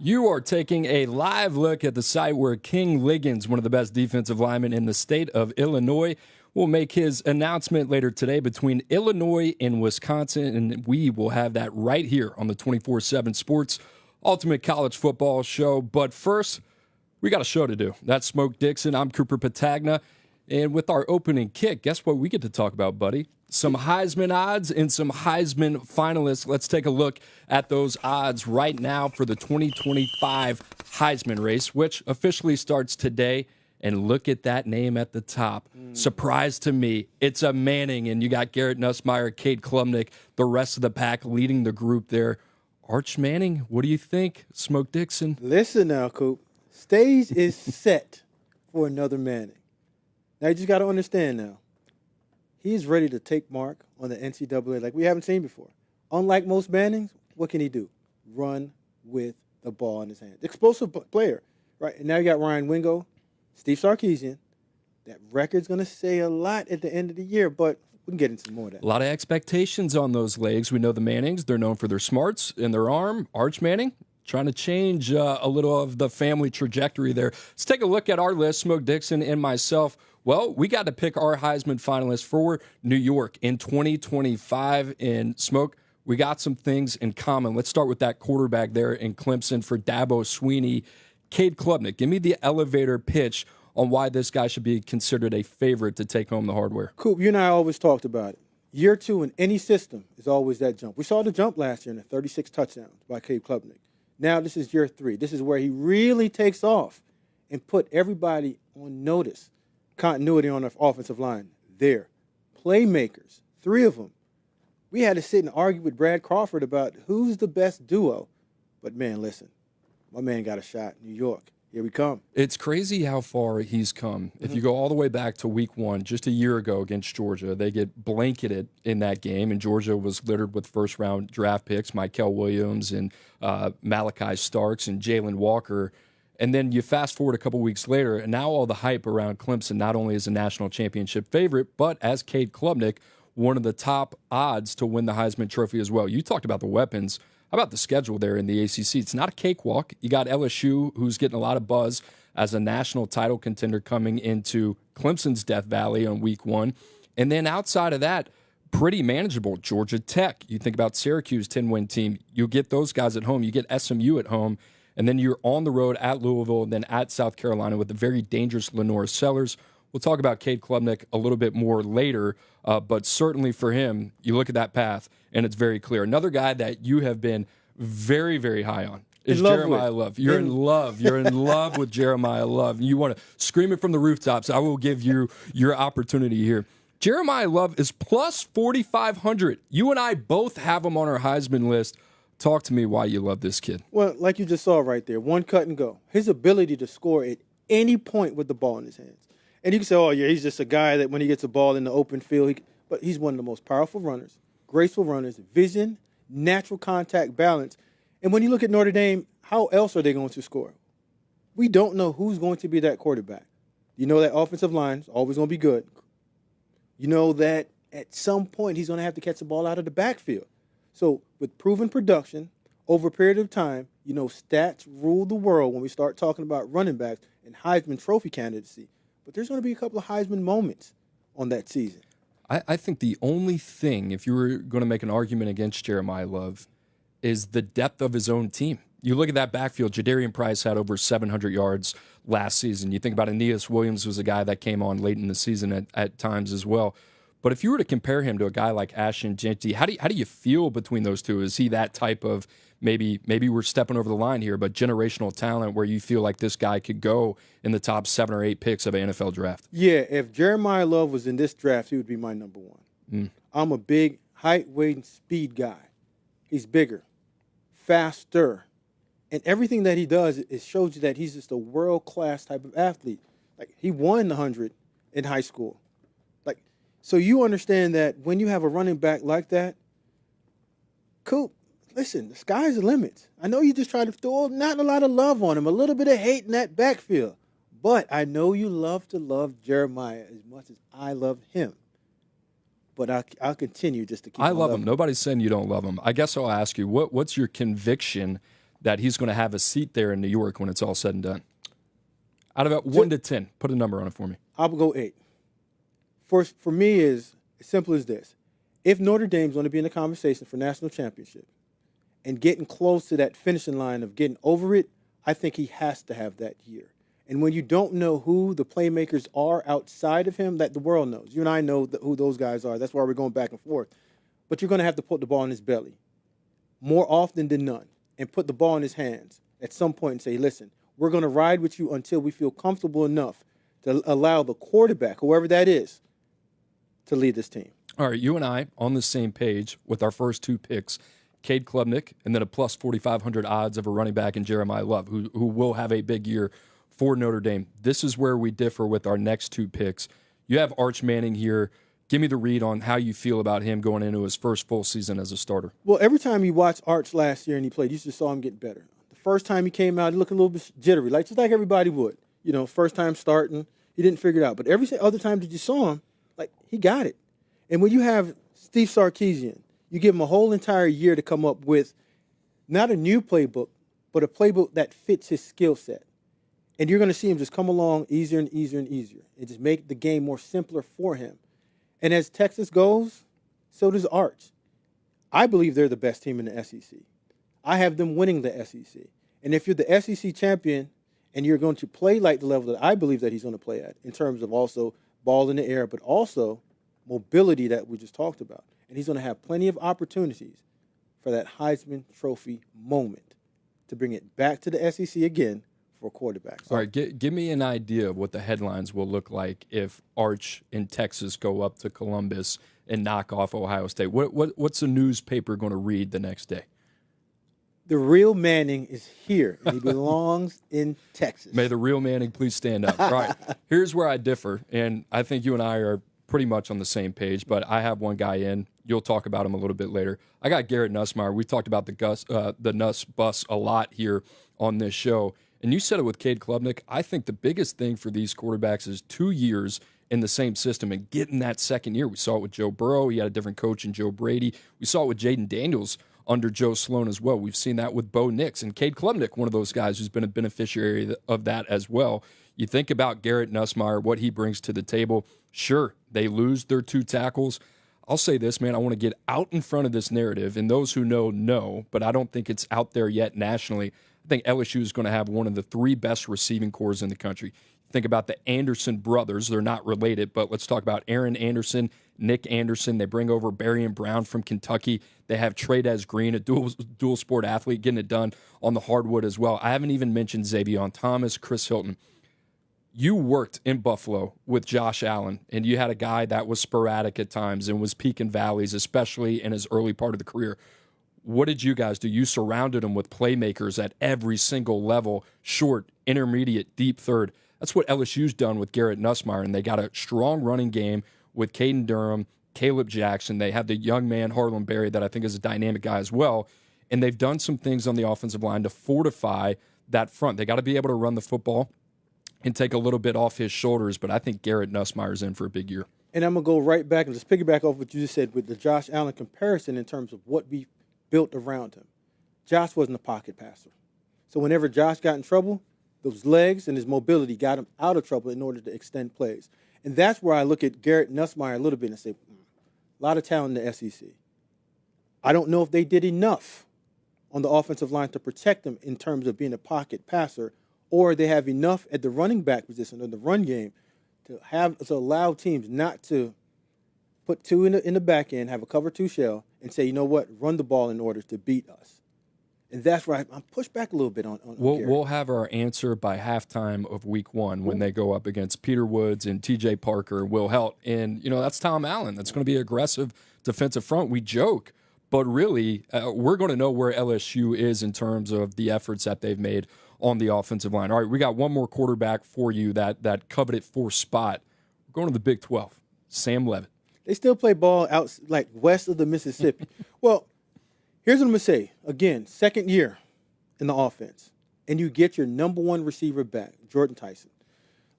You are taking a live look at the site where King Liggins, one of the best defensive linemen in the state of Illinois, will make his announcement later today between Illinois and Wisconsin, and we will have that right here on the 24/7 Sports Ultimate College Football Show. But first, we got a show to do. That's Smoke Dixon. I'm Cooper Petagna, and with our opening kick, guess what we get to talk about, buddy? Some Heisman odds and some Heisman finalists. Let's take a look at those odds right now for the 2025 Heisman race, which officially starts today. And look at that name at the top. Surprise to me, it's a Manning, and you got Garrett Nusmire, Cade Klubnik, the rest of the pack leading the group there. Arch Manning, what do you think? Smoke Dixon. Listen now, Coop. Stage is set for another Manning. Now, you just got to understand now. He's ready to take mark on the NCAA like we haven't seen before. Unlike most Mannings, what can he do? Run with the ball in his hand. Explosive player, right? And now you got Ryan Wingo, Steve Sarkisian. That record's going to say a lot at the end of the year, but we can get into more of that. A lot of expectations on those legs. We know the Mannings. They're known for their smarts and their arm. Arch Manning trying to change a little of the family trajectory there. Let's take a look at our list, Smoke Dixon and myself. Well, we got to pick our Heisman finalists for New York in 2025. And Smoke, we got some things in common. Let's start with that quarterback there in Clemson for Dabo Swinney. Cade Klubnik, give me the elevator pitch on why this guy should be considered a favorite to take home the hardware. Coop, you and I always talked about it. Year two in any system is always that jump. We saw the jump last year in the 36 touchdowns by Cade Klubnik. Now this is year three. This is where he really takes off and put everybody on notice. Continuity on the offensive line there. Playmakers, three of them. We had to sit and argue with Brad Crawford about who's the best duo. But, man, listen, my man got a shot. New York, here we come. It's crazy how far he's come. If you go all the way back to week one, just a year ago against Georgia, they get blanketed in that game, and Georgia was littered with first-round draft picks, Michael Williams and Malachi Starks and Jalen Walker. And then you fast forward a couple weeks later, and now all the hype around Clemson, not only as a national championship favorite, but as Cade Klubnik, one of the top odds to win the Heisman Trophy as well. You talked about the weapons. How about the schedule there in the ACC? It's not a cakewalk. You got LSU, who's getting a lot of buzz as a national title contender coming into Clemson's Death Valley on week one. And then outside of that, pretty manageable. Georgia Tech. You think about Syracuse, 10-win team. You get those guys at home. You get SMU at home. And then you're on the road at Louisville and then at South Carolina with the very dangerous Lenore Sellers. We'll talk about Cade Klubnik a little bit more later, but certainly for him, you look at that path, and it's very clear. Another guy that you have been very, very high on is Jeremiah Love. You're in love. You're in love with Jeremiah Love. You want to scream it from the rooftops. I will give you your opportunity here. Jeremiah Love is plus 4,500. You and I both have him on our Heisman list. Talk to me why you love this kid. Well, like you just saw right there, one cut and go. His ability to score at any point with the ball in his hands. And you can say, oh, yeah, he's just a guy that when he gets a ball in the open field, but he's one of the most powerful runners, graceful runners, vision, natural contact, balance. And when you look at Notre Dame, how else are they going to score? We don't know who's going to be that quarterback. You know that offensive line is always going to be good. You know that at some point he's going to have to catch the ball out of the backfield. So with proven production over a period of time, you know, stats rule the world when we start talking about running backs and Heisman Trophy candidacy. But there's going to be a couple of Heisman moments on that season. I think the only thing, if you were going to make an argument against Jeremiah Love, is the depth of his own team. You look at that backfield, Jadarian Price had over 700 yards last season. You think about Aeneas Williams was a guy that came on late in the season at times as well. But if you were to compare him to a guy like Ashton Jeanty, how do you feel between those two? Is he that type of maybe we're stepping over the line here, but generational talent where you feel like this guy could go in the top 7 or 8 picks of an NFL draft? Yeah, if Jeremiah Love was in this draft, he would be my number one. I'm a big height, weight, and speed guy. He's bigger, faster, and everything that he does, it shows you that he's just a world-class type of athlete. Like, he won the 100 in high school. So you understand that when you have a running back like that, Coop, listen, the sky's the limit. I know you just try to throw not a lot of love on him, a little bit of hate in that backfield. But I know you love to love Jeremiah as much as I love him. But I'll continue just to keep I love him. him. Nobody's saying you don't love him. I guess I'll ask you, what's your conviction that he's going to have a seat there in New York when it's all said and done? Out of about 1 to 10, put a number on it for me. I'll go 8. For me is as simple as this. If Notre Dame's going to be in the conversation for national championship and getting close to that finishing line of getting over it, I think he has to have that year. And when you don't know who the playmakers are outside of him, that the world knows. You and I know who those guys are. That's why we're going back and forth. But you're going to have to put the ball in his belly more often than none and put the ball in his hands at some point and say, listen, we're going to ride with you until we feel comfortable enough to allow the quarterback, whoever that is, to lead this team. All right, you and I on the same page with our first 2 picks, Cade Klubnik, and then a plus 4,500 odds of a running back in Jeremiah Love, who will have a big year for Notre Dame. This is where we differ with our next 2 picks. You have Arch Manning here. Give me the read on how you feel about him going into his first full season as a starter. Well, every time you watched Arch last year and he played, you just saw him get better. The first time he came out, he looked a little bit jittery, just like everybody would. You know, first time starting, he didn't figure it out. But every other time that you saw him, he got it. And when you have Steve Sarkisian, you give him a whole entire year to come up with not a new playbook, but a playbook that fits his skill set. And you're going to see him just come along easier and easier and easier and just make the game more simpler for him. And as Texas goes, so does Arch. I believe they're the best team in the SEC. I have them winning the SEC. And if you're the SEC champion and you're going to play like the level that I believe that he's going to play at in terms of also ball in the air, but also mobility that we just talked about. And he's going to have plenty of opportunities for that Heisman Trophy moment to bring it back to the SEC again for a quarterback. So, all right, give me an idea of what the headlines will look like if Arch and Texas go up to Columbus and knock off Ohio State. What's the newspaper going to read the next day? The real Manning is here, and he belongs in Texas. May the real Manning please stand up. All right, here's where I differ, and I think you and I are pretty much on the same page, but I have one guy in. You'll talk about him a little bit later. I got Garrett Nusmire. We talked about the Nuss bus a lot here on this show, and you said it with Cade Klubnik. I think the biggest thing for these quarterbacks is 2 years in the same system and getting that second year. We saw it with Joe Burrow. He had a different coach in Joe Brady. We saw it with Jaden Daniels under Joe Sloan as well. We've seen that with Bo Nix and Cade Klubnik, one of those guys who's been a beneficiary of that as well. You think about Garrett Nusmire, what he brings to the table. Sure, they lose their 2 tackles. I'll say this, man, I want to get out in front of this narrative, and those who know, but I don't think it's out there yet nationally. I think LSU is going to have one of the 3 best receiving corps in the country. Think about the Anderson brothers. They're not related, but let's talk about Aaron Anderson, Nick Anderson. They bring over Barry and Brown from Kentucky. They have Trey'Dez Green, a dual sport athlete, getting it done on the hardwood as well. I haven't even mentioned Xavier Thomas, Chris Hilton. You worked in Buffalo with Josh Allen, and you had a guy that was sporadic at times and was peak and valleys, especially in his early part of the career. What did you guys do? You surrounded him with playmakers at every single level, short, intermediate, deep third. That's what LSU's done with Garrett Nusmire, and they got a strong running game with Caden Durham, Caleb Jackson. They have the young man, Harlan Berry, that I think is a dynamic guy as well, and they've done some things on the offensive line to fortify that front. They got to be able to run the football and take a little bit off his shoulders, but I think Garrett Nusmire's in for a big year. And I'm going to go right back and just piggyback off what you just said with the Josh Allen comparison in terms of what we built around him. Josh wasn't a pocket passer. So whenever Josh got in trouble, those legs and his mobility got him out of trouble in order to extend plays. And that's where I look at Garrett Nusmire a little bit and say, a lot of talent in the SEC. I don't know if they did enough on the offensive line to protect him in terms of being a pocket passer, or they have enough at the running back position or the run game to allow teams not to put 2 in the back end, have a cover 2 shell, and say, you know what, run the ball in order to beat us. And that's where I'm pushed back a little bit on We'll have our answer by halftime of week 1 when they go up against Peter Woods and T.J. Parker, Will Helt. And, that's Tom Allen. That's going to be an aggressive defensive front. We joke, but really we're going to know where LSU is in terms of the efforts that they've made on the offensive line. All right, we got one more quarterback for you, that coveted 4th spot. We're going to the Big 12, Sam Levitt. They still play ball out like west of the Mississippi. Well, here's what I'm going to say. Again, second year in the offense, and you get your number 1 receiver back, Jordan Tyson.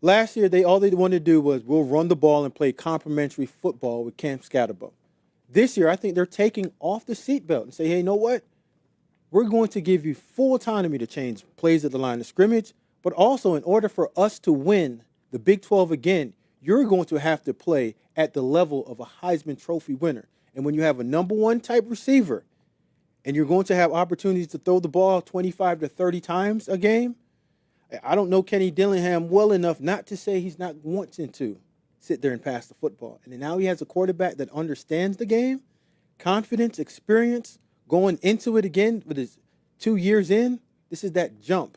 Last year, all they wanted to do was we'll run the ball and play complimentary football with Cam Scatterbo. This year, I think they're taking off the seatbelt and say, hey, you know what? we're going to give you full autonomy to change plays at the line of scrimmage, but also in order for us to win the Big 12 again, you're going to have to play at the level of a Heisman Trophy winner. And when you have a number one type receiver and you're going to have opportunities to throw the ball 25 to 30 times a game, I don't know Kenny Dillingham well enough not to say he's not wanting to sit there and pass the football. And now he has a quarterback that understands the game, confidence, experience, going into it again with his 2 years in. This is that jump.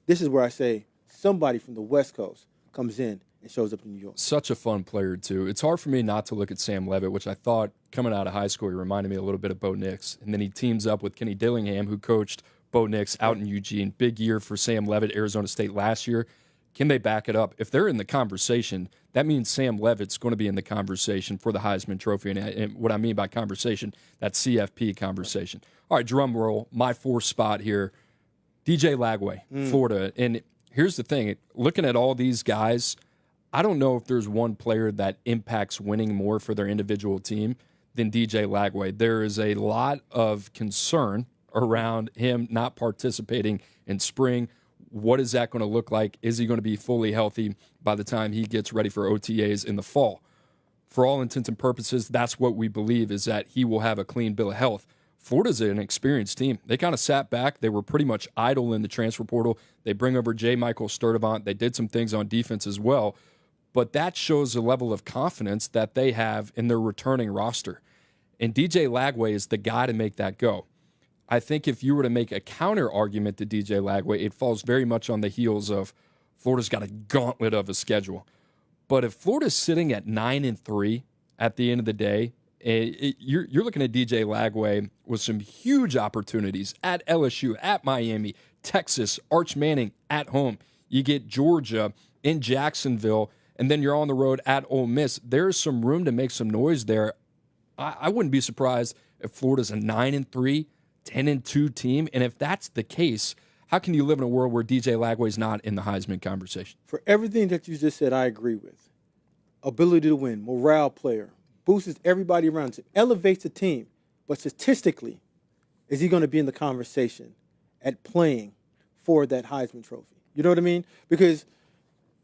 This is where I say somebody from the West Coast comes in and shows up in New York. Such a fun player, too. It's hard for me not to look at Sam Levitt, which I thought coming out of high school, he reminded me a little bit of Bo Nix. And then he teams up with Kenny Dillingham, who coached Bo Nix out in Eugene. Big year for Sam Levitt, Arizona State last year. Can they back it up? If they're in the conversation, that means Sam Levitt's going to be in the conversation for the Heisman Trophy. And what I mean by conversation, that CFP conversation. All right, drum roll. My fourth spot here, DJ Lagway, Florida. And here's the thing. Looking at all these guys, I don't know if there's one player that impacts winning more for their individual team than DJ Lagway. There is a lot of concern around him not participating in spring. What is that going to look like? Is he going to be fully healthy by the time he gets ready for OTAs in the fall? For all intents and purposes, that's what we believe, is that he will have a clean bill of health. Florida's an experienced team. They kind of sat back. They were pretty much idle in the transfer portal. They bring over J. Michael Sturdivant. They did some things on defense as well. But that shows a level of confidence that they have in their returning roster. And DJ Lagway is the guy to make that go. I think if you were to make a counter argument to DJ Lagway, it falls very much on the heels of Florida's got a gauntlet of a schedule. But if Florida's sitting at 9-3 at the end of the day, you're looking at DJ Lagway with some huge opportunities at LSU, at Miami, Texas, Arch Manning at home. You get Georgia in Jacksonville, and then you're on the road at Ole Miss. There's some room to make some noise there. I wouldn't be surprised if Florida's a 9-3, 10-2 team. And if that's the case, how can you live in a world where DJ Lagway's not in the Heisman conversation? For everything that you just said, I agree with. Ability to win, morale player, boosts everybody around him, elevates the team. But statistically, is he going to be in the conversation at playing for that Heisman Trophy? You know what I mean? Because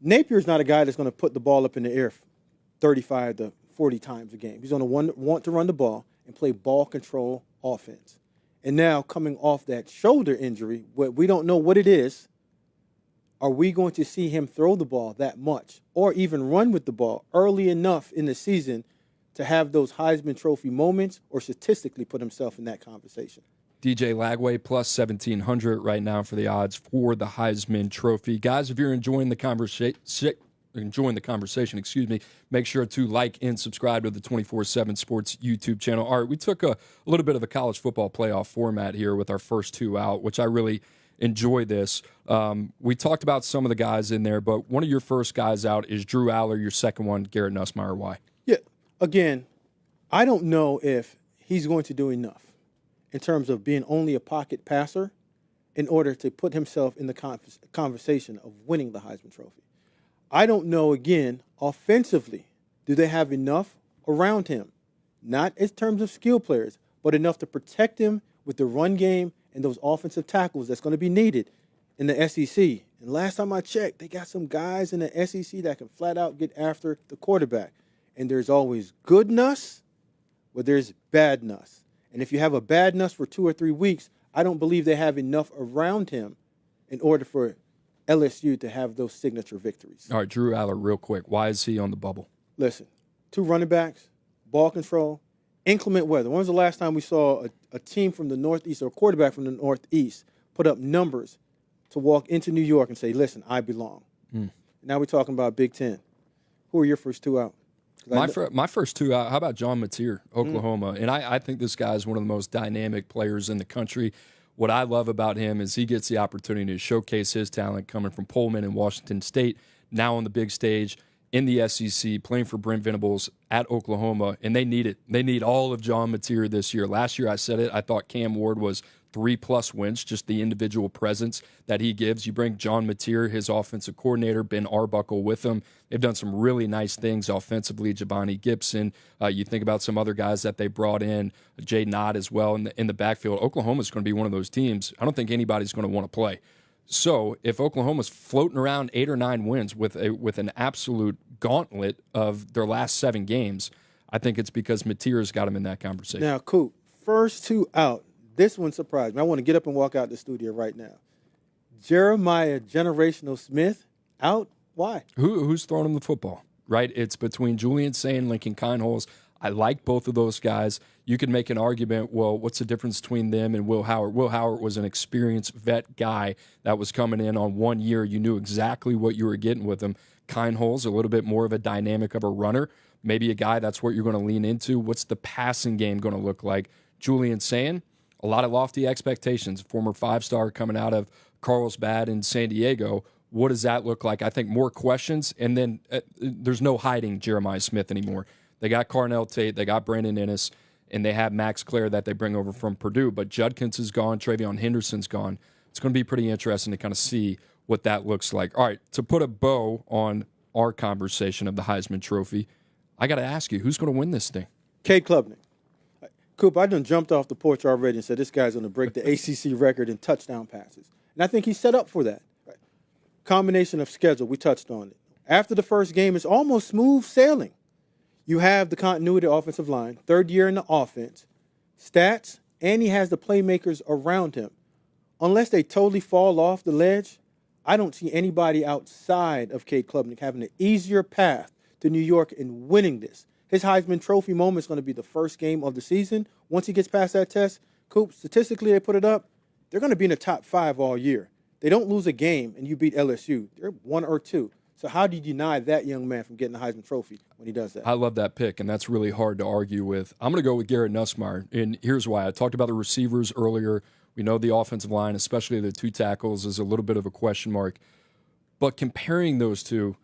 Napier's not a guy that's going to put the ball up in the air 35 to 40 times a game. He's going to want to run the ball and play ball control offense. And now, coming off that shoulder injury, we don't know what it is, are we going to see him throw the ball that much or even run with the ball early enough in the season to have those Heisman Trophy moments or statistically put himself in that conversation? DJ Lagway plus 1,700 right now for the odds for the Heisman Trophy. Guys, if you're enjoying the conversation, make sure to like and subscribe to the 24/7 Sports YouTube channel. All right, we took a little bit of a college football playoff format here with our first two out, which I really enjoy this. We talked about some of the guys in there, but one of your first guys out is Drew Aller, your second one, Garrett Nusmire. Why? Yeah, again, I don't know if he's going to do enough in terms of being only a pocket passer in order to put himself in the conversation of winning the Heisman Trophy. I don't know, again, offensively, do they have enough around him? Not in terms of skill players, but enough to protect him with the run game and those offensive tackles that's going to be needed in the SEC. And last time I checked, they got some guys in the SEC that can flat out get after the quarterback. And there's always good Nuss, but there's bad Nuss. And if you have a bad Nuss for 2 or 3 weeks, I don't believe they have enough around him in order for LSU to have those signature victories. All right, Drew Aller, real quick. Why is he on the bubble? Listen, 2 running backs, ball control, inclement weather. When was the last time we saw a team from the Northeast or a quarterback from the Northeast put up numbers to walk into New York and say, listen, I belong? Now we're talking about Big Ten. Who are your first 2 out? My first 2 out, how about John Mateer, Oklahoma? And I think this guy is one of the most dynamic players in the country. What I love about him is he gets the opportunity to showcase his talent coming from Pullman and Washington State, now on the big stage. in the SEC, playing for Brent Venables at Oklahoma, and they need it. They need all of John Mateer this year. Last year, I said it, I thought Cam Ward was 3+ wins, just the individual presence that he gives. You bring John Mateer, his offensive coordinator, Ben Arbuckle with him. They've done some really nice things offensively. Jabani Gibson. You think about some other guys that they brought in, Jay Nott as well in the backfield. Oklahoma's going to be one of those teams I don't think anybody's going to want to play. So if Oklahoma's floating around 8 or 9 wins with an absolute gauntlet of their last 7 games, I think it's because Mateer's got him in that conversation. Now, Coop, first 2 out. This one surprised me. I want to get up and walk out the studio right now. Jeremiah Generational Smith out. Why? Who's throwing him the football, right? It's between Julian Sayin and Lincoln Kineholz. I like both of those guys. You could make an argument, well, what's the difference between them and Will Howard? Will Howard was an experienced vet guy that was coming in on 1 year. You knew exactly what you were getting with him. Kineholz, a little bit more of a dynamic of a runner, maybe a guy that's what you're going to lean into. What's the passing game going to look like? Julian Sayin, a lot of lofty expectations. Former 5-star coming out of Carlsbad in San Diego. What does that look like? I think more questions, and then there's no hiding Jeremiah Smith anymore. They got Carnell Tate, they got Brandon Ennis, and they have Max Clare that they bring over from Purdue. But Judkins is gone, Travion Henderson's gone. It's going to be pretty interesting to kind of see what that looks like. All right, to put a bow on our conversation of the Heisman Trophy, I got to ask you, who's going to win this thing? Cade Klubnik. Coop, I done jumped off the porch already and said this guy's going to break the ACC record in touchdown passes. And I think he's set up for that. Combination of schedule, we touched on it. After the first game, it's almost smooth sailing. You have the continuity of offensive line, 3rd year in the offense, stats, and he has the playmakers around him. Unless they totally fall off the ledge, I don't see anybody outside of Cade Klubnik having an easier path to New York in winning this. His Heisman Trophy moment is going to be the first game of the season. Once he gets past that test, Coop, statistically they put it up, they're going to be in the top 5 all year. They don't lose a game and you beat LSU. They're 1 or 2. So how do you deny that young man from getting the Heisman Trophy when he does that? I love that pick, and that's really hard to argue with. I'm going to go with Garrett Nusmire, and here's why. I talked about the receivers earlier. We know the offensive line, especially the 2 tackles, is a little bit of a question mark. But comparing those two,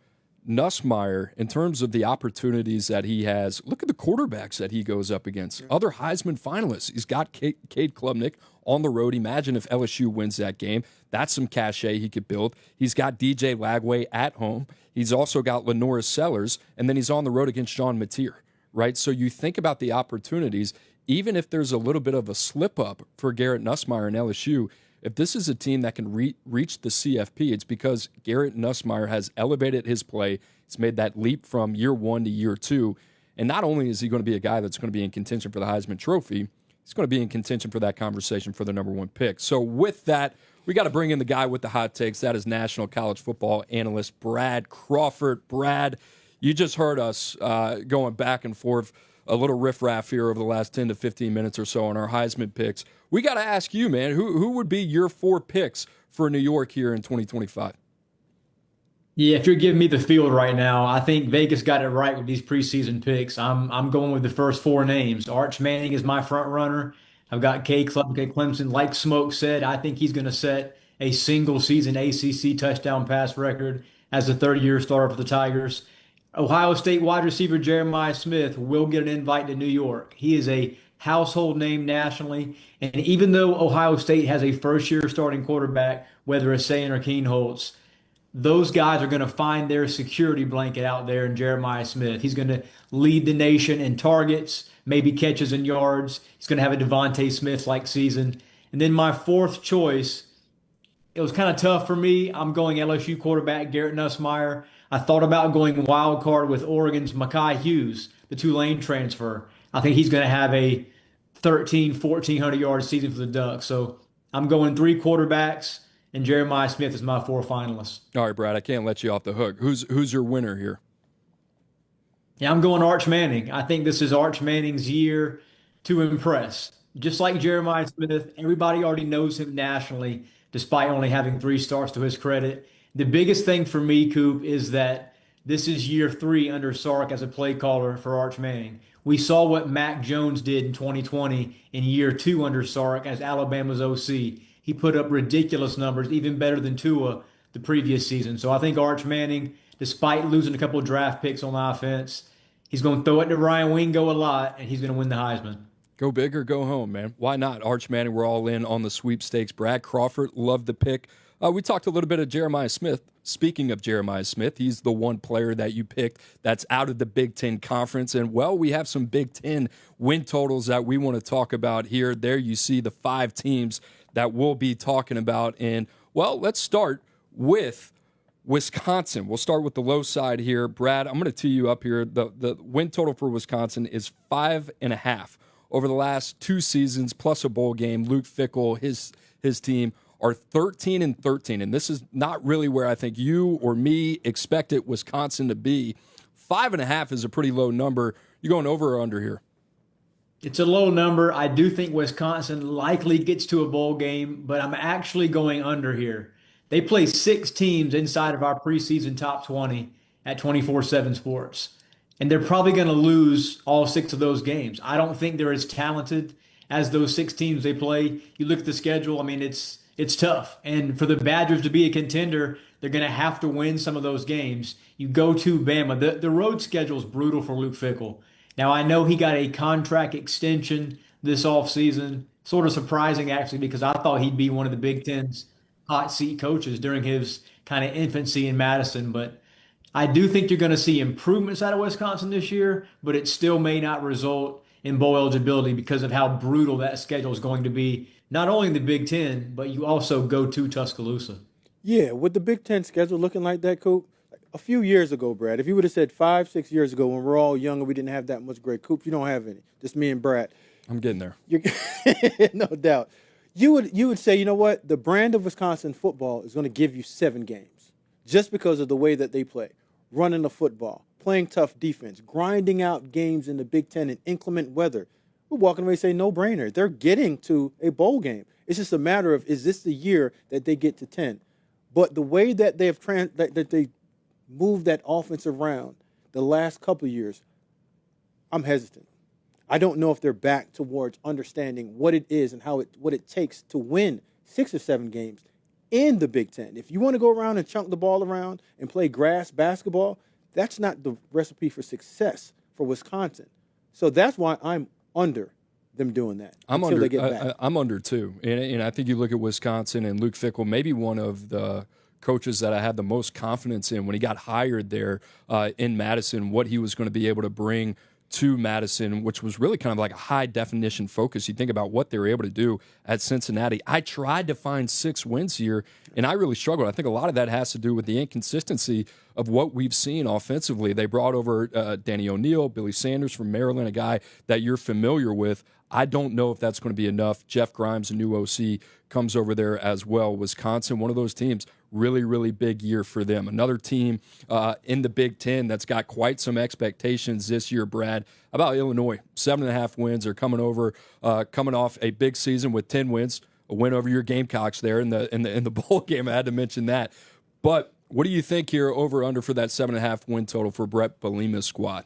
Nusmire, in terms of the opportunities that he has, look at the quarterbacks that he goes up against. Other Heisman finalists. He's got Cade Klubnik on the road. Imagine if LSU wins that game. That's some cachet he could build. He's got DJ Lagway at home. He's also got Lenora Sellers, and then he's on the road against John Mateer, right? So you think about the opportunities, even if there's a little bit of a slip-up for Garrett Nusmire and LSU, if this is a team that can reach the CFP, it's because Garrett Nusmire has elevated his play. He's made that leap from year 1 to year 2. And not only is he going to be a guy that's going to be in contention for the Heisman Trophy, he's going to be in contention for that conversation for the number 1 pick. So with that, we got to bring in the guy with the hot takes. That is national college football analyst Brad Crawford. Brad, you just heard us going back and forth, a little riffraff here over the last 10 to 15 minutes or so on our Heisman picks. We got to ask you, man, who would be your 4 picks for New York here in 2025? Yeah, if you're giving me the field right now, I think Vegas got it right with these preseason picks. I'm going with the first 4 names. Arch Manning is my front runner. I've got Cade Klubnik at Clemson. Like Smoke said, I think he's going to set a single-season ACC touchdown pass record as a 30-year starter for the Tigers. Ohio State wide receiver Jeremiah Smith will get an invite to New York. He is a household name nationally. And even though Ohio State has a first-year starting quarterback, whether it's Sayin or Kineholz, those guys are going to find their security blanket out there in Jeremiah Smith. He's going to lead the nation in targets, maybe catches and yards. He's going to have a Devontae Smith-like season. And then my 4th choice, it was kind of tough for me. I'm going LSU quarterback Garrett Nusmire. I thought about going wild card with Oregon's Mekhi Hughes, the Tulane transfer. I think he's going to have a 1,400-yard season for the Ducks. So I'm going 3 quarterbacks, and Jeremiah Smith is my 4 finalists. All right, Brad, I can't let you off the hook. Who's your winner here? Yeah, I'm going Arch Manning. I think this is Arch Manning's year to impress. Just like Jeremiah Smith, everybody already knows him nationally, despite only having 3 starts to his credit. The biggest thing for me, Coop, is that this is year 3 under Sark as a play caller for Arch Manning. We saw what Mac Jones did in 2020 in year 2 under Sark as Alabama's OC. He put up ridiculous numbers, even better than Tua the previous season. So I think Arch Manning, despite losing a couple of draft picks on offense. He's going to throw it to Ryan Wingo a lot, and he's going to win the Heisman. Go big or go home, man. Why not? Arch Manning, we're all in on the sweepstakes. Brad Crawford, love the pick. We talked a little bit of Jeremiah Smith. Speaking of Jeremiah Smith, he's the one player that you picked that's out of the Big Ten Conference. And, well, we have some Big Ten win totals that we want to talk about here. There you see the 5 teams that we'll be talking about. And, well, let's start with Wisconsin. We'll start with the low side here. Brad, I'm going to tee you up here. The win total for Wisconsin is 5.5. Over the last 2 seasons, plus a bowl game, Luke Fickell, his team, are 13-13, and this is not really where I think you or me expected Wisconsin to be. 5.5 is a pretty low number. You going over or under here? It's a low number. I do think Wisconsin likely gets to a bowl game, but I'm actually going under here. They play 6 teams inside of our preseason top 20 at 24/7 Sports, and they're probably going to lose all 6 of those games. I don't think they're as talented as those 6 teams they play. You look at the schedule, I mean, it's tough. And for the Badgers to be a contender, they're going to have to win some of those games. You go to Bama. The road schedule is brutal for Luke Fickell. Now, I know he got a contract extension this offseason. Sort of surprising, actually, because I thought he'd be one of the Big Ten's hot seat coaches during his kind of infancy in Madison. But I do think you're going to see improvements out of Wisconsin this year, but it still may not result in bowl eligibility because of how brutal that schedule is going to be, not only in the Big Ten, but you also go to Tuscaloosa. Yeah, with the Big Ten schedule looking like that, Coop, a few years ago, Brad, if you would have said 5-6 years ago when we're all young and we didn't have that much great, Coop, you don't have any. Just me and Brad. I'm getting there. No doubt. You would say, you know what? The brand of Wisconsin football is going to give you 7 games just because of the way that they play. Running the football, playing tough defense, grinding out games in the Big Ten in inclement weather. We're walking away and say no-brainer. They're getting to a bowl game. It's just a matter of, is this the year that they get to 10? But the way that they have that they moved that offense around the last couple of years, I'm hesitant. I don't know if they're back towards understanding what it is and what it takes to win 6 or 7 games in the Big Ten. If you want to go around and chunk the ball around and play grass basketball, that's not the recipe for success for Wisconsin. So that's why I'm under them doing that. I'm until under. they get back. I'm under too, and I think you look at Wisconsin and Luke Fickell, maybe one of the coaches that I had the most confidence in when he got hired there in Madison, what he was going to be able to bring to Madison, which was really kind of like a high-definition focus. You think about what they were able to do at Cincinnati. I tried to find 6 wins here, and I really struggled. I think a lot of that has to do with the inconsistency of what we've seen offensively. They brought over Danny O'Neal, Billy Sanders from Maryland, a guy that you're familiar with. I don't know if that's going to be enough. Jeff Grimes, a new OC, comes over there as well. Wisconsin, one of those teams, really, really big year for them. Another team in the Big Ten that's got quite some expectations this year, Brad. How about Illinois? 7.5 wins. They're coming off a big season with 10 wins, a win over your Gamecocks there in the bowl game. I had to mention that. But what do you think here over under for that 7.5 win total for Brett Bielema's squad?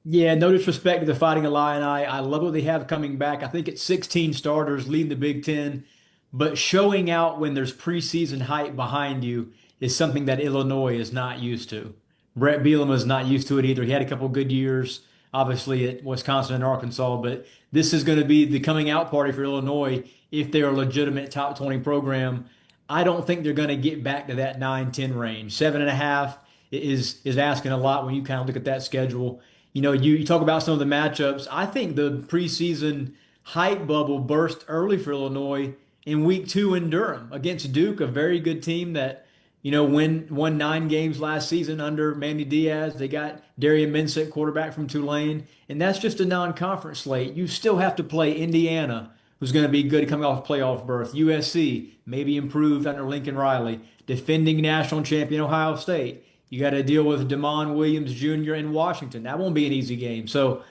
Yeah, no disrespect to the Fighting Illini. I love what they have coming back. I think it's 16 starters leading the Big Ten. But showing out when there's preseason hype behind you is something that Illinois is not used to. Brett Bielema is not used to it either. He had a couple good years, obviously, at Wisconsin and Arkansas, but this is going to be the coming out party for Illinois if they're a legitimate top 20 program. I don't think they're going to get back to that 9-10 range. 7.5 is asking a lot when you kind of look at that schedule. You know, you talk about some of the matchups. I think the preseason hype bubble burst early for Illinois in week 2 in Durham against Duke, a very good team that, you know, won 9 games last season under Manny Diaz. They got Darian Minsick, quarterback from Tulane, and that's just a non-conference slate. You still have to play Indiana, who's going to be good coming off a playoff berth. USC, maybe improved under Lincoln Riley. Defending national champion Ohio State. You got to deal with Damon Williams Jr. in Washington. That won't be an easy game. So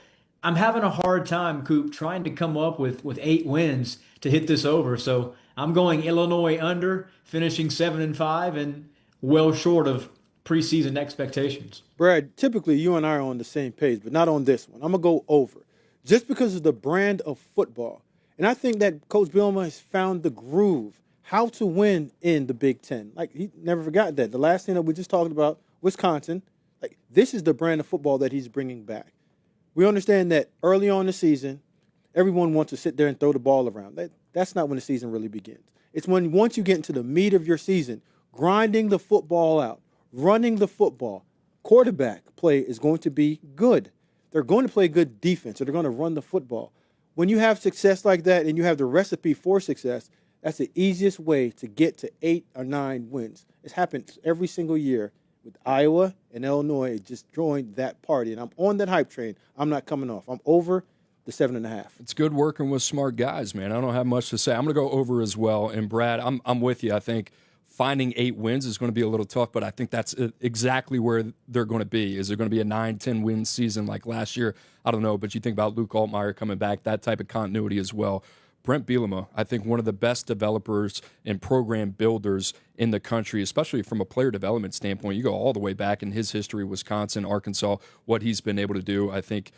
I'm having a hard time, Coop, trying to come up with 8 wins to hit this over. So I'm going Illinois under, finishing 7-5, and well short of preseason expectations. Brad, typically you and I are on the same page, but not on this one. I'm going to go over just because of the brand of football. And I think that Coach Bielema has found the groove, how to win in the Big Ten. Like, he never forgot that. The last thing that we just talked about Wisconsin. Like, this is the brand of football that he's bringing back. We understand that early on in the season, everyone wants to sit there and throw the ball around. That's not when the season really begins. It's when once you get into the meat of your season, grinding the football out, running the football, quarterback play is going to be good. They're going to play good defense, or they're going to run the football. When you have success like that and you have the recipe for success, that's the easiest way to get to 8 or 9 wins. It's happened every single year with Iowa and Illinois just joined that party. And I'm on that hype train. I'm not coming off. I'm over the 7.5. It's good working with smart guys, man. I don't have much to say. I'm going to go over as well. And Brad, I'm with you. I think finding 8 wins is going to be a little tough, but I think that's exactly where they're going to be. Is there going to be a 9-10 win season like last year? I don't know, but you think about Luke Altmaier coming back, that type of continuity as well. Brent Bielema, I think one of the best developers and program builders in the country, especially from a player development standpoint. You go all the way back in his history, Wisconsin, Arkansas, what he's been able to do. I think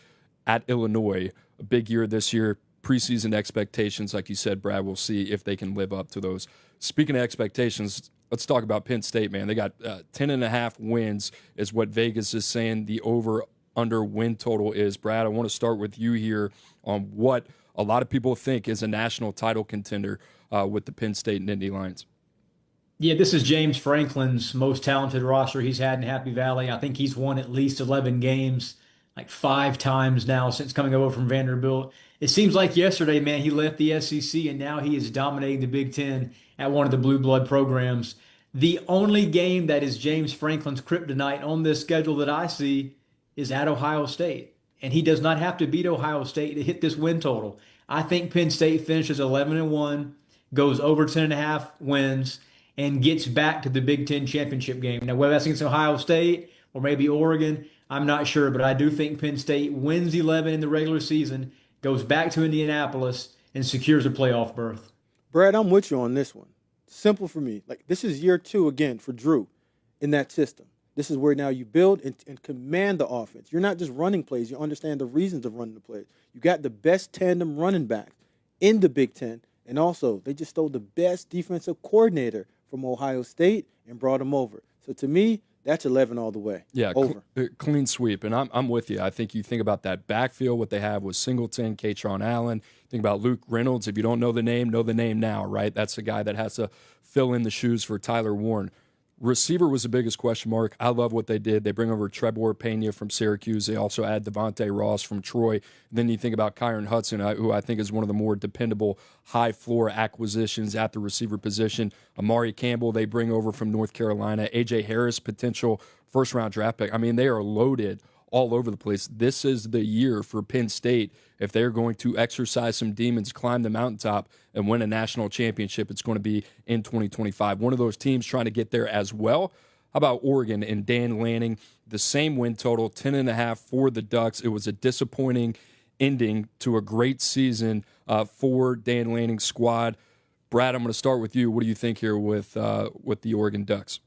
at Illinois, a big year this year, preseason expectations, like you said, Brad, we'll see if they can live up to those. Speaking of expectations, let's talk about Penn State, man. They got 10.5 wins is what Vegas is saying the over-under win total is. Brad, I want to start with you here on what a lot of people think is a national title contender with the Penn State Nittany Lions. Yeah, this is James Franklin's most talented roster he's had in Happy Valley. I think he's won at least 11 games, like 5 times now since coming over from Vanderbilt. It seems like yesterday, man, he left the SEC and now he is dominating the Big Ten at one of the blue blood programs. The only game that is James Franklin's kryptonite on this schedule that I see is at Ohio State. And he does not have to beat Ohio State to hit this win total. I think Penn State finishes 11-1, goes over 10.5 wins, and gets back to the Big Ten championship game. Now, whether that's against Ohio State or maybe Oregon, I'm not sure, but I do think Penn State wins 11 in the regular season, goes back to Indianapolis, and secures a playoff berth. Brad, I'm with you on this one. Simple for me. Like, this is year 2 again for Drew in that system. This is where now you build and command the offense. You're not just running plays. You understand the reasons of running the plays. You got the best tandem running back in the Big Ten, and also they just stole the best defensive coordinator from Ohio State and brought him over. So to me, that's 11 all the way. Yeah, over. Clean sweep. And I'm with you. I think you think about that backfield, what they have with Singleton, Katron Allen. Think about Luke Reynolds. If you don't know the name now, right? That's the guy that has to fill in the shoes for Tyler Warren. Receiver was the biggest question mark. I love what they did. They bring over Trevor Pena from Syracuse. They also add Devontae Ross from Troy. And then you think about Kyron Hudson, who I think is one of the more dependable high-floor acquisitions at the receiver position. Amari Campbell they bring over from North Carolina. A.J. Harris, potential first-round draft pick. I mean, they are loaded all over the place. This is the year for Penn State. If they're going to exercise some demons, climb the mountaintop, and win a national championship, it's going to be in 2025. One of those teams trying to get there as well. How about Oregon and Dan Lanning? The same win total, 10.5 for the Ducks. It was a disappointing ending to a great season for Dan Lanning's squad. Brad, I'm going to start with you. What do you think here with the Oregon Ducks?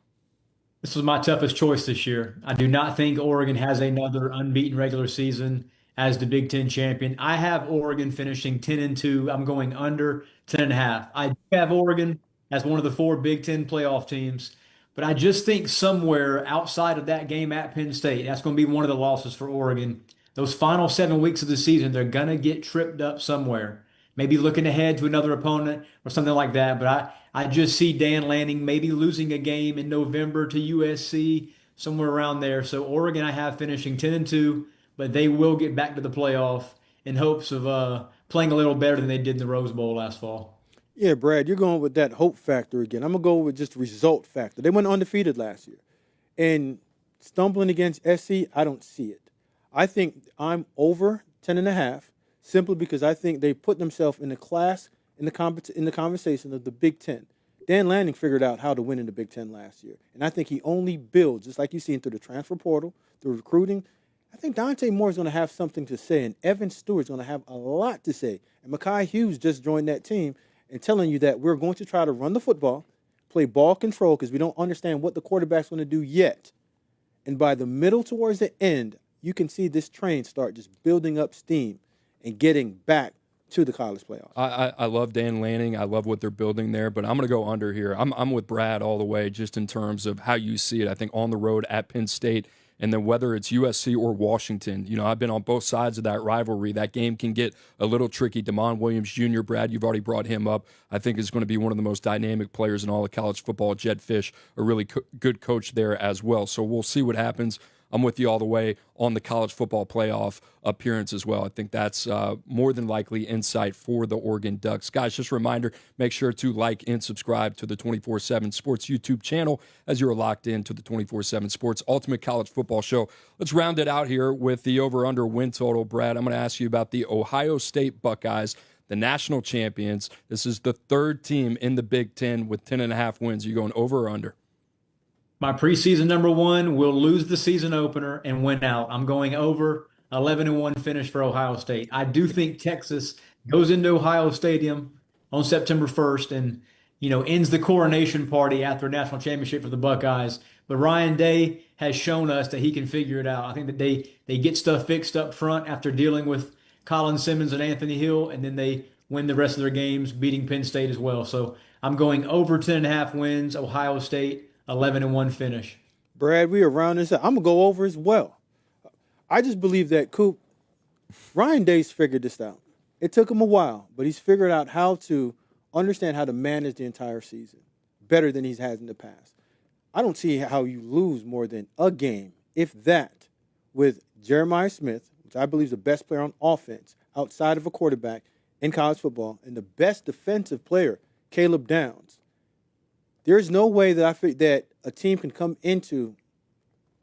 This was my toughest choice this year. I do not think Oregon has another unbeaten regular season as the Big Ten champion. I have Oregon finishing 10-2. I'm going under 10.5. I do have Oregon as one of the 4 Big Ten playoff teams, but I just think somewhere outside of that game at Penn State, that's going to be one of the losses for Oregon. Those final 7 weeks of the season, they're going to get tripped up somewhere. Maybe looking ahead to another opponent or something like that. But I just see Dan Lanning maybe losing a game in November to USC, somewhere around there. So Oregon I have finishing 10-2, but they will get back to the playoff in hopes of playing a little better than they did in the Rose Bowl last fall. Yeah, Brad, you're going with that hope factor again. I'm going to go with just result factor. They went undefeated last year. And stumbling against SC, I don't see it. I think I'm over 10.5. Simply because I think they put themselves in the class, in the conversation of the Big Ten. Dan Lanning figured out how to win in the Big Ten last year. And I think he only builds, just like you've seen through the transfer portal, through recruiting. I think Dante Moore is going to have something to say, and Evan Stewart's going to have a lot to say. And Mekhi Hughes just joined that team and telling you that we're going to try to run the football, play ball control, because we don't understand what the quarterback's going to do yet. And by the middle towards the end, you can see this train start just building up steam and getting back to the college playoffs. I love Dan Lanning. I love what they're building there, but I'm going to go under here. I'm with Brad all the way just in terms of how you see it. I think on the road at Penn State, and then whether it's USC or Washington, I've been on both sides of that rivalry. That game can get a little tricky. Damon Williams Jr., Brad, you've already brought him up. I think is going to be one of the most dynamic players in all of college football. Jed Fish, a really good coach there as well. So we'll see what happens. I'm with you all the way on the college football playoff appearance as well. I think that's more than likely insight for the Oregon Ducks. Guys, just a reminder, make sure to like and subscribe to the 24/7 Sports YouTube channel as you're locked into the 24/7 Sports Ultimate College Football Show. Let's round it out here with the over-under win total. Brad, I'm going to ask you about the Ohio State Buckeyes, the national champions. This is the third team in the Big Ten with 10.5 wins. Are you going over or under? My preseason number one will lose the season opener and win out. I'm going over 11-1 finish for Ohio State. I do think Texas goes into Ohio Stadium on September 1st and, ends the coronation party after a national championship for the Buckeyes. But Ryan Day has shown us that he can figure it out. I think that they get stuff fixed up front after dealing with Colin Simmons and Anthony Hill, and then they win the rest of their games, beating Penn State as well. So I'm going over 10.5 wins, Ohio State, 11-1 finish. Brad, we are rounding this up. I'm going to go over as well. I just believe that Ryan Day's figured this out. It took him a while, but he's figured out how to understand how to manage the entire season better than he's had in the past. I don't see how you lose more than a game, if that, with Jeremiah Smith, which I believe is the best player on offense outside of a quarterback in college football, and the best defensive player, Caleb Downs. There's no way that I think that a team can come into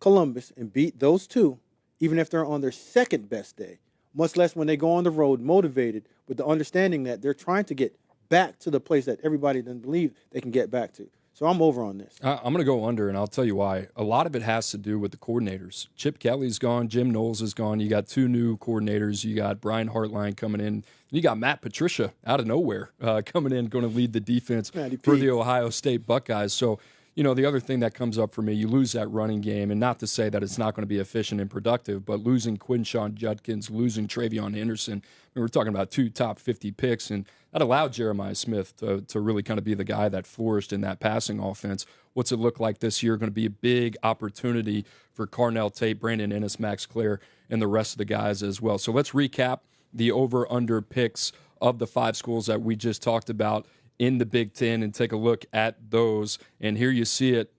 Columbus and beat those two, even if they're on their second best day, much less when they go on the road motivated with the understanding that they're trying to get back to the place that everybody doesn't believe they can get back to. So I'm over on this. I'm going to go under, and I'll tell you why. A lot of it has to do with the coordinators. Chip Kelly's gone. Jim Knowles is gone. You got two new coordinators. You got Brian Hartline coming in. You got Matt Patricia out of nowhere coming in, going to lead the defense for the Ohio State Buckeyes. So, the other thing that comes up for me, you lose that running game, and not to say that it's not going to be efficient and productive, but losing Quinshon Judkins, losing Travion Henderson, we're talking about 2 top 50 picks, and that allowed Jeremiah Smith to really kind of be the guy that flourished in that passing offense. What's it look like this year? Going to be a big opportunity for Carnell Tate, Brandon Ennis, Max Clare, and the rest of the guys as well. So let's recap the over-under picks of the 5 schools that we just talked about in the Big Ten and take a look at those. And here you see it,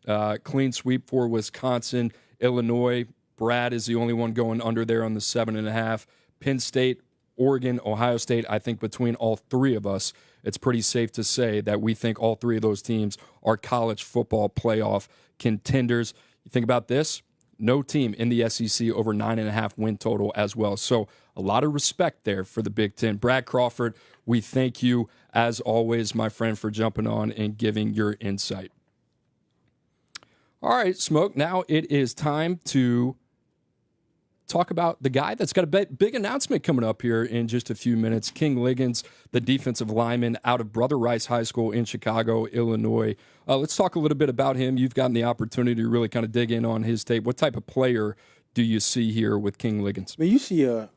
clean sweep for Wisconsin, Illinois. Brad is the only one going under there on the 7.5. Penn State, Oregon, Ohio State. I think between all three of us, it's pretty safe to say that we think all three of those teams are college football playoff contenders. You think about this, no team in the SEC over 9.5 win total as well. So a lot of respect there for the Big Ten. Brad Crawford, we thank you, as always, my friend, for jumping on and giving your insight. All right, Smoke, now it is time to talk about the guy that's got a big announcement coming up here in just a few minutes. King Liggins, the defensive lineman out of Brother Rice High School in Chicago, Illinois. Let's talk a little bit about him. You've gotten the opportunity to really kind of dig in on his tape. What type of player do you see here with King Liggins? I mean, you see a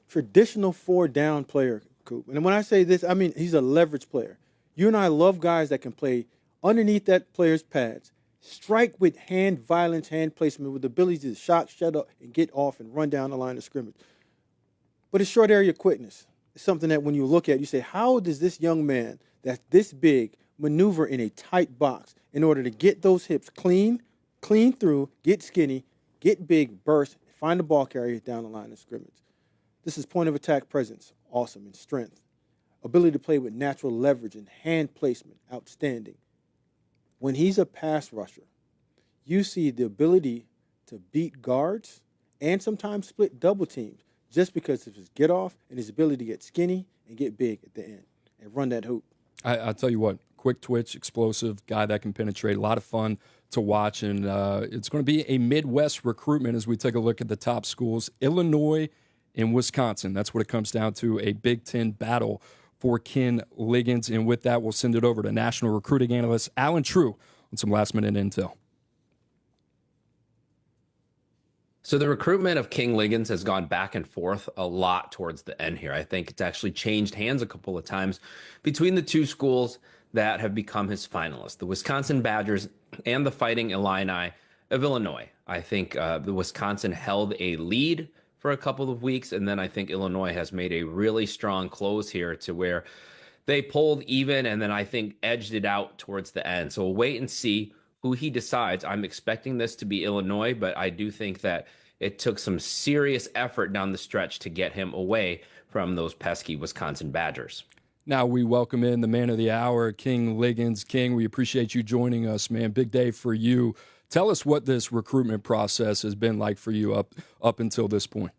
traditional 4-down player, Coop. And when I say this, I mean he's a leverage player. You and I love guys that can play underneath that player's pads, strike with hand violence, hand placement, with the ability to shut up and get off and run down the line of scrimmage. But his short area quickness is something that when you look at, you say, how does this young man that's this big maneuver in a tight box in order to get those hips clean through, get skinny, get big, burst, find the ball carrier down the line of scrimmage? This is point of attack presence, awesome, and strength. Ability to play with natural leverage and hand placement, outstanding. When he's a pass rusher, you see the ability to beat guards and sometimes split double teams just because of his get off and his ability to get skinny and get big at the end and run that hoop. I'll tell you what, quick twitch, explosive guy that can penetrate, a lot of fun to watch, and it's going to be a Midwest recruitment as we take a look at the top schools, Illinois and Wisconsin. That's what it comes down to, a Big Ten battle for King Liggins. And with that, we'll send it over to national recruiting analyst Alan True on some last-minute intel. So the recruitment of King Liggins has gone back and forth a lot towards the end here. I think it's actually changed hands a couple of times between the two schools that have become his finalists, the Wisconsin Badgers and the Fighting Illini of Illinois. I think the Wisconsin held a lead for a couple of weeks, and then I think Illinois has made a really strong close here to where they pulled even and then I think edged it out towards the end. So we'll wait and see who he decides. I'm expecting this to be Illinois, but I do think that it took some serious effort down the stretch to get him away from those pesky Wisconsin Badgers. Now we welcome in the man of the hour, King Liggins. King, we appreciate you joining us, man. Big day for you. Tell us what this recruitment process has been like for you up until this point.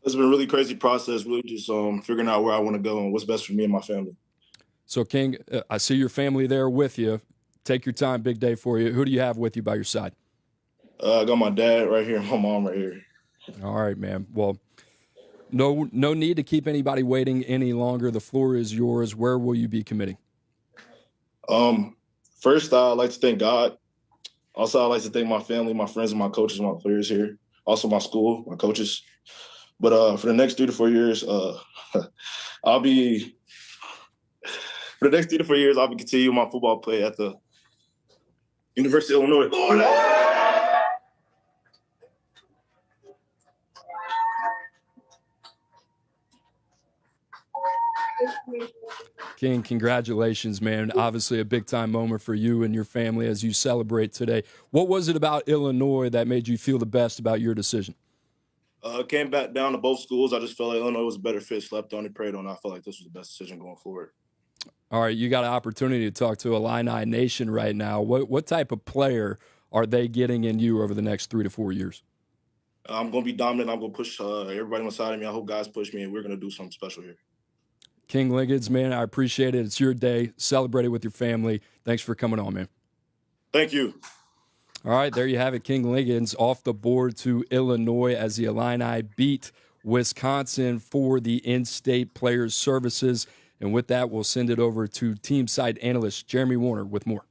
It's been a really crazy process, really just figuring out where I want to go and what's best for me and my family. So, King, I see your family there with you. Take your time, big day for you. Who do you have with you by your side? I got my dad right here and my mom right here. All right, man. Well, no need to keep anybody waiting any longer. The floor is yours. Where will you be committing? First, I'd like to thank God. Also, I'd like to thank my family, my friends, and my coaches, my players here. Also, my school, my coaches. But for the next 3 to 4 years, I'll be continuing my football play at the University of Illinois. King, congratulations, man. Obviously a big-time moment for you and your family as you celebrate today. What was it about Illinois that made you feel the best about your decision? Came back down to both schools. I just felt like Illinois was a better fit, slept on it, prayed on it. I felt like this was the best decision going forward. All right, you got an opportunity to talk to Illini Nation right now. What type of player are they getting in you over the next 3 to 4 years? I'm going to be dominant. I'm going to push everybody on the side of me. I hope guys push me, and we're going to do something special here. King Liggins, man, I appreciate it. It's your day. Celebrate it with your family. Thanks for coming on, man. Thank you. All right, there you have it. King Liggins off the board to Illinois as the Illini beat Wisconsin for the in-state players' services. And with that, we'll send it over to team site analyst Jeremy Warner with more.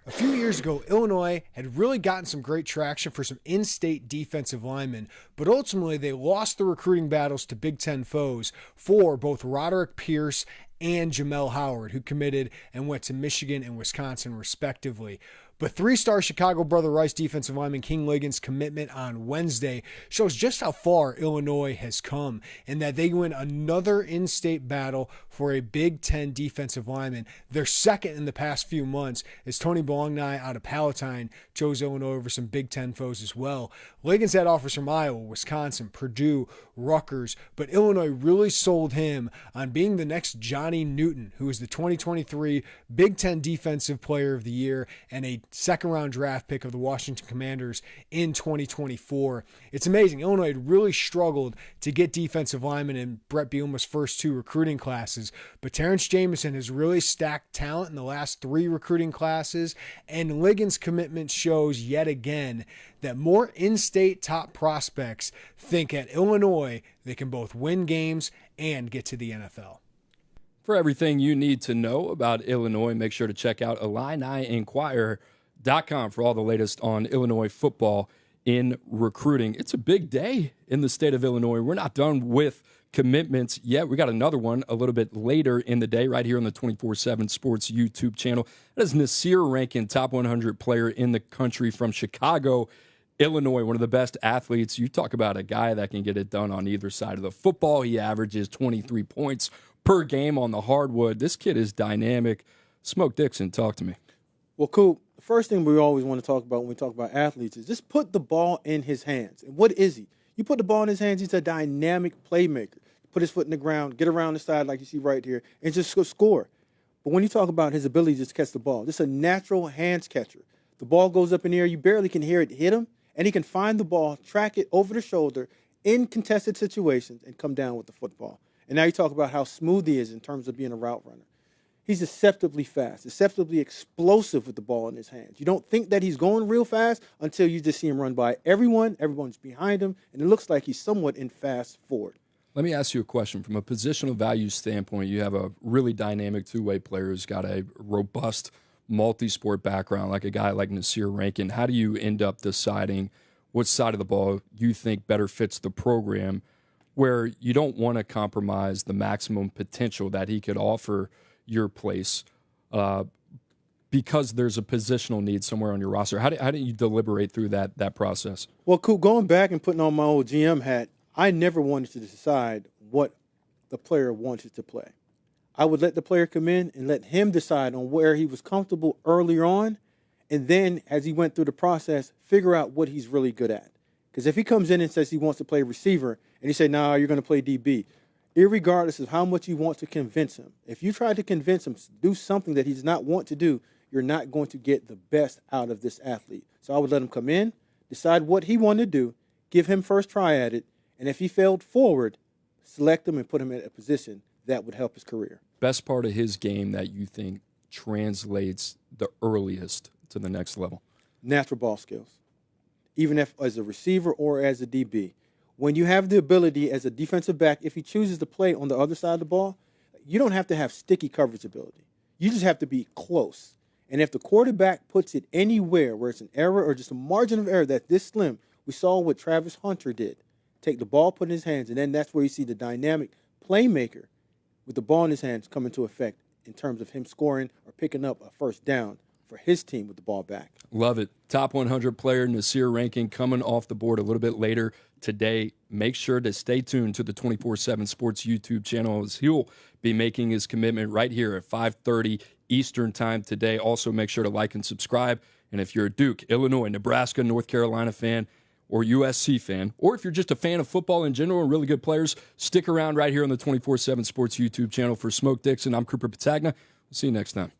A few years ago, Illinois had really gotten some great traction for some in-state defensive linemen, but ultimately they lost the recruiting battles to Big Ten foes for both Roderick Pierce and Jamel Howard, who committed and went to Michigan and Wisconsin respectively. But three-star Chicago Brother Rice defensive lineman King Liggins' commitment on Wednesday shows just how far Illinois has come and that they win another in-state battle for a Big Ten defensive lineman. Their second in the past few months as Tony Bologna out of Palatine chose Illinois over some Big Ten foes as well. Liggins had offers from Iowa, Wisconsin, Purdue, Rutgers, but Illinois really sold him on being the next Johnny Newton, who is the 2023 Big Ten Defensive Player of the Year and a second-round draft pick of the Washington Commanders in 2024. It's amazing. Illinois had really struggled to get defensive linemen in Brett Bielema's first 2 recruiting classes, but Terrence Jamison has really stacked talent in the last 3 recruiting classes, and Liggins' commitment shows yet again that more in-state top prospects think at Illinois they can both win games and get to the NFL. For everything you need to know about Illinois, make sure to check out IlliniInquirer.com for all the latest on Illinois football in recruiting. It's a big day in the state of Illinois. We're not done with commitments yet. We got another one a little bit later in the day right here on the 24/7 Sports YouTube channel. That is Nir Rankin, top 100 player in the country from Chicago, Illinois, one of the best athletes. You talk about a guy that can get it done on either side of the football. He averages 23 points per game on the hardwood. This kid is dynamic. Smoke Dixon, talk to me. Well, Coop, the first thing we always want to talk about when we talk about athletes is just put the ball in his hands. And what is he? You put the ball in his hands, he's a dynamic playmaker. Put his foot in the ground, get around the side like you see right here, and just score. But when you talk about his ability to just catch the ball, this is a natural hands catcher. The ball goes up in the air, you barely can hear it hit him, and he can find the ball, track it over the shoulder in contested situations, and come down with the football. And now you talk about how smooth he is in terms of being a route runner. He's deceptively fast, deceptively explosive with the ball in his hands. You don't think that he's going real fast until you just see him run by everyone. Everyone's behind him, and it looks like he's somewhat in fast forward. Let me ask you a question. From a positional value standpoint, you have a really dynamic two-way player who's got a robust multi-sport background, like a guy like Nir Rankin, how do you end up deciding what side of the ball you think better fits the program, where you don't want to compromise the maximum potential that he could offer your place because there's a positional need somewhere on your roster? How do you deliberate through that process? Well, Coop, going back and putting on my old GM hat, I never wanted to decide what the player wanted to play. I would let the player come in and let him decide on where he was comfortable earlier on, and then as he went through the process, figure out what he's really good at. Because if he comes in and says he wants to play receiver, and you say, "No, you're going to play DB," irregardless of how much you want to convince him, if you try to convince him to do something that he does not want to do, you're not going to get the best out of this athlete. So I would let him come in, decide what he wanted to do, give him first try at it, and if he failed forward, select him and put him in a position that would help his career. Best part of his game that you think translates the earliest to the next level? Natural ball skills, even if as a receiver or as a DB. When you have the ability as a defensive back, if he chooses to play on the other side of the ball, you don't have to have sticky coverage ability. You just have to be close. And if the quarterback puts it anywhere where it's an error or just a margin of error that's this slim, we saw what Travis Hunter did. Take the ball, put it in his hands, and then that's where you see the dynamic playmaker with the ball in his hands come into effect in terms of him scoring or picking up a first down for his team with the ball back. Love it. Top 100 player Nir Rankin coming off the board a little bit later today. Make sure to stay tuned to the 24/7 Sports YouTube channel as he'll be making his commitment right here at 5:30 Eastern time today. Also, make sure to like and subscribe. And if you're a Duke, Illinois, Nebraska, North Carolina fan, or USC fan, or if you're just a fan of football in general and really good players, stick around right here on the 24/7 Sports YouTube channel. For Smoke Dixon, I'm Cooper Petagna. We'll see you next time.